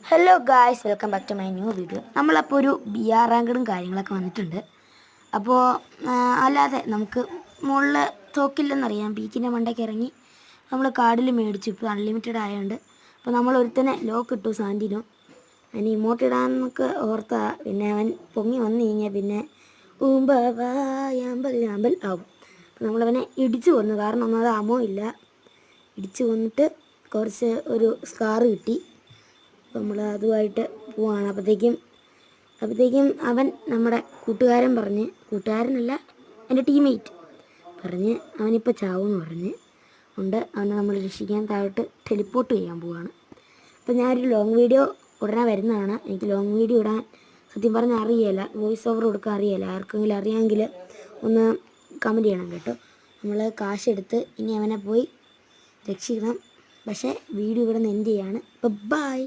Hello guys, welcome back to my new video. നമ്മളപ്പോൾ ഒരു BR റാങ്കഡും കാര്യങ്ങളൊക്കെ വന്നിട്ടുണ്ട്. അപ്പോൾ അല്ലാതെ നമുക്ക് മുകളിൽ തോക്കില്ലെന്നറിയാം. പീക്കിൻ്റെ മണ്ടയ്ക്ക് ഇറങ്ങി നമ്മൾ കാർഡിൽ മേടിച്ചു. ഇപ്പോൾ അൺലിമിറ്റഡ് ആയതുകൊണ്ട് അപ്പോൾ നമ്മൾ ഒരുത്തനെ ലോക്ക് ഇട്ടു, സാൻറ്റിനോ. അതിന് ഇമോട്ട് ഇടാന്നൊക്കെ ഓർത്താ, പിന്നെ അവൻ പൊങ്ങി വന്നു കഴിഞ്ഞാൽ പിന്നെ ഊമ്പൽ ആവും. അപ്പോൾ നമ്മളവനെ ഇടിച്ചു കൊന്നു. കാരണം ഒന്നാമത് അമോ ഇല്ല. ഇടിച്ചു കൊന്നിട്ട് കുറച്ച് ഒരു സ്കാർ കിട്ടി. നമ്മൾ അതുമായിട്ട് പോവാണ്. അപ്പോഴത്തേക്കും അവൻ നമ്മുടെ കൂട്ടുകാരനല്ല, എൻ്റെ ടീംമേറ്റ് പറഞ്ഞ് അവനിപ്പോൾ ചാവുമെന്ന് പറഞ്ഞ് ഉണ്ട്. അവനെ നമ്മൾ രക്ഷിക്കാൻ താഴോട്ട് ടെലിപ്പോർട്ട് ചെയ്യാൻ പോവുകയാണ്. അപ്പോൾ ഞാനൊരു ലോങ് വീഡിയോ ഉടനെ വരുന്നതാണ്. എനിക്ക് ലോങ് വീഡിയോ ഇടാൻ സത്യം പറഞ്ഞാൽ അറിയില്ല, വോയിസ് ഓവർ കൊടുക്കാൻ അറിയില്ല. ആർക്കെങ്കിലും അറിയാമെങ്കിൽ ഒന്ന് കമൻറ്റ് ചെയ്യണം കേട്ടോ. നമ്മൾ കാശെടുത്ത് ഇനി അവനെ പോയി രക്ഷിക്കണം. പക്ഷേ വീഡിയോ ഇവിടെ നിന്ന് എൻഡ് ചെയ്യാണ്. ബൈ.